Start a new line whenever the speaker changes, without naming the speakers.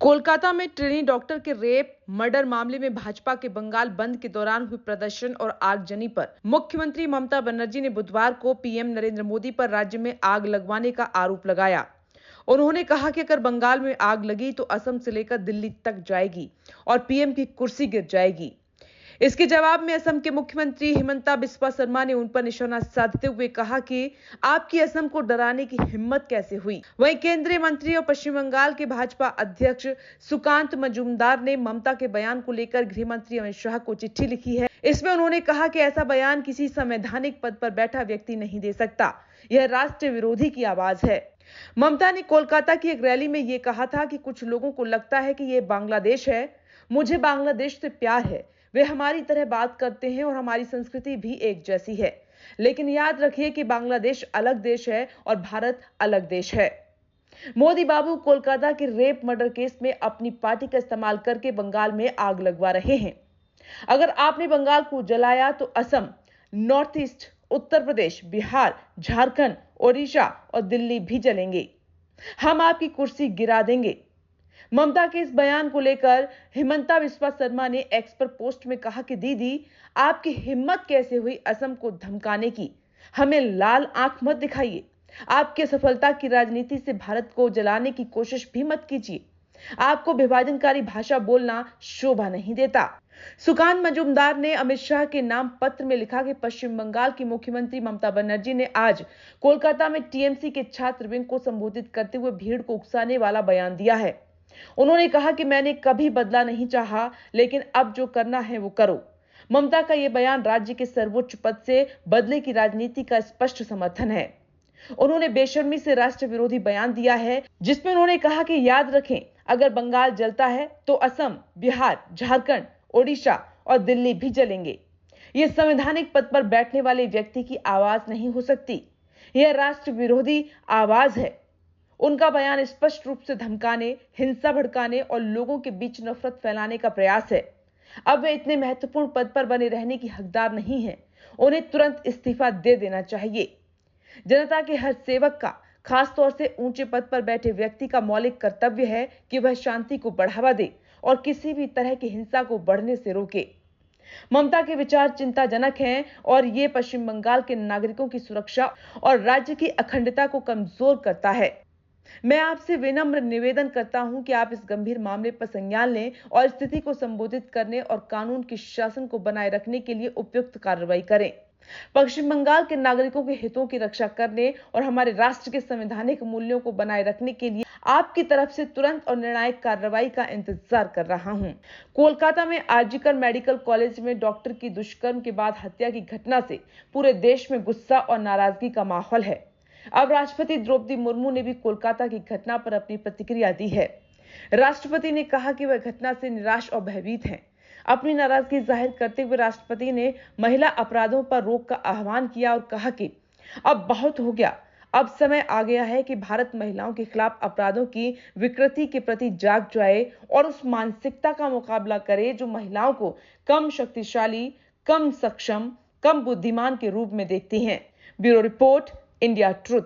कोलकाता में trainee doctor के rape murder मामले में भाजपा के बंगाल बंद के दौरान हुए प्रदर्शन और आगजनी पर मुख्यमंत्री ममता बनर्जी ने बुधवार को पीएम नरेंद्र मोदी पर राज्य में आग लगवाने का आरोप लगाया। उन्होंने कहा कि अगर बंगाल में आग लगी तो असम से लेकर दिल्ली तक जाएगी और पीएम की कुर्सी गिर जाएगी। इसके जवाब में असम के मुख्यमंत्री हिमंता बिस्वा शर्मा ने उन पर निशाना साधते हुए कहा कि आपकी असम को डराने की हिम्मत कैसे हुई। वहीं केंद्रीय मंत्री और पश्चिम बंगाल के भाजपा अध्यक्ष सुकांत मजूमदार ने ममता के बयान को लेकर गृह मंत्री अमित शाह को चिट्ठी लिखी है। इसमें उन्होंने कहा कि ऐसा बयान किसी संवैधानिक पद पर बैठा व्यक्ति नहीं दे सकता, यह राष्ट्र विरोधी की आवाज है। ममता ने कोलकाता की एक रैली में यह कहा था कि कुछ लोगों को लगता है कि यह बांग्लादेश है, मुझे बांग्लादेश से प्यार है, वे हमारी तरह बात करते हैं और हमारी संस्कृति भी एक जैसी है, लेकिन याद रखिए कि बांग्लादेश अलग देश है और भारत अलग देश है। मोदी बाबू कोलकाता के रेप मर्डर केस में अपनी पार्टी का इस्तेमाल करके बंगाल में आग लगवा रहे हैं। अगर आपने बंगाल को जलाया तो असम, नॉर्थ ईस्ट, उत्तर प्रदेश, बिहार, झारखंड, ओडिशा और दिल्ली भी जलेंगे। हम आपकी कुर्सी गिरा देंगे। ममता के इस बयान को लेकर हिमंता बिस्वा शर्मा ने एक्स पर पोस्ट में कहा कि दीदी, आपकी हिम्मत कैसे हुई असम को धमकाने की, हमें लाल आंख मत दिखाइए। आपकी सफलता की राजनीति से भारत को जलाने की कोशिश भी मत कीजिए। आपको विभाजनकारी भाषा बोलना शोभा नहीं देता। सुकांत मजूमदार ने अमित शाह के नाम पत्र में लिखा कि पश्चिम बंगाल की मुख्यमंत्री ममता बनर्जी ने आज कोलकाता में टीएमसी के छात्र विंग को संबोधित करते हुए भीड़ को उकसाने वाला बयान दिया है। उन्होंने कहा कि मैंने कभी बदला नहीं चाहा, लेकिन अब जो करना है वो करो। ममता का यह बयान राज्य के सर्वोच्च पद से बदले की राजनीति का स्पष्ट समर्थन है। उन्होंने बेशर्मी से राष्ट्र विरोधी बयान दिया है, जिसमें उन्होंने कहा कि याद रखें, अगर बंगाल जलता है तो असम, बिहार, झारखंड, ओडिशा और दिल्ली भी जलेंगे। ये संवैधानिक पद पर बैठने वाले व्यक्ति की आवाज नहीं हो सकती, यह राष्ट्र विरोधी आवाज है। उनका बयान स्पष्ट रूप से धमकाने, हिंसा भड़काने और लोगों के बीच नफरत फैलाने का प्रयास है। अब वे इतने महत्वपूर्ण पद पर बने रहने की हकदार नहीं हैं। उन्हें तुरंत इस्तीफा दे देना चाहिए। जनता के हर सेवक का, खासतौर से ऊंचे पद पर बैठे व्यक्ति का मौलिक कर्तव्य है कि वह शांति को बढ़ावा दे और किसी भी तरह की हिंसा को बढ़ने से रोके। ममता के विचार चिंताजनक हैं और ये पश्चिम बंगाल के नागरिकों की सुरक्षा और राज्य की अखंडता को कमजोर करता है। मैं आपसे विनम्र निवेदन करता हूं कि आप इस गंभीर मामले पर संज्ञान लें और स्थिति को संबोधित करने और कानून के शासन को बनाए रखने के लिए उपयुक्त कार्रवाई करें। पश्चिम बंगाल के नागरिकों के हितों की रक्षा करने और हमारे राष्ट्र के संवैधानिक मूल्यों को बनाए रखने के लिए आपकी तरफ से तुरंत और निर्णायक कार्रवाई का इंतजार कर रहा हूं। कोलकाता में आरजीकर मेडिकल कॉलेज में डॉक्टर की दुष्कर्म के बाद हत्या की घटना से पूरे देश में गुस्सा और नाराजगी का माहौल है। अब राष्ट्रपति द्रौपदी मुर्मू ने भी कोलकाता की घटना पर अपनी प्रतिक्रिया दी है। राष्ट्रपति ने कहा कि वह घटना से निराश और भयभीत हैं। अपनी नाराजगी जाहिर करते हुए राष्ट्रपति ने महिला अपराधों पर रोक का आह्वान किया और कहा कि अब बहुत हो गया, अब समय आ गया है कि भारत महिलाओं के खिलाफ अपराधों की विकृति के प्रति जाग जाए और उस मानसिकता का मुकाबला करे जो महिलाओं को कम शक्तिशाली, कम सक्षम, कम बुद्धिमान के रूप में देखती हैं। Bureau report, India truth.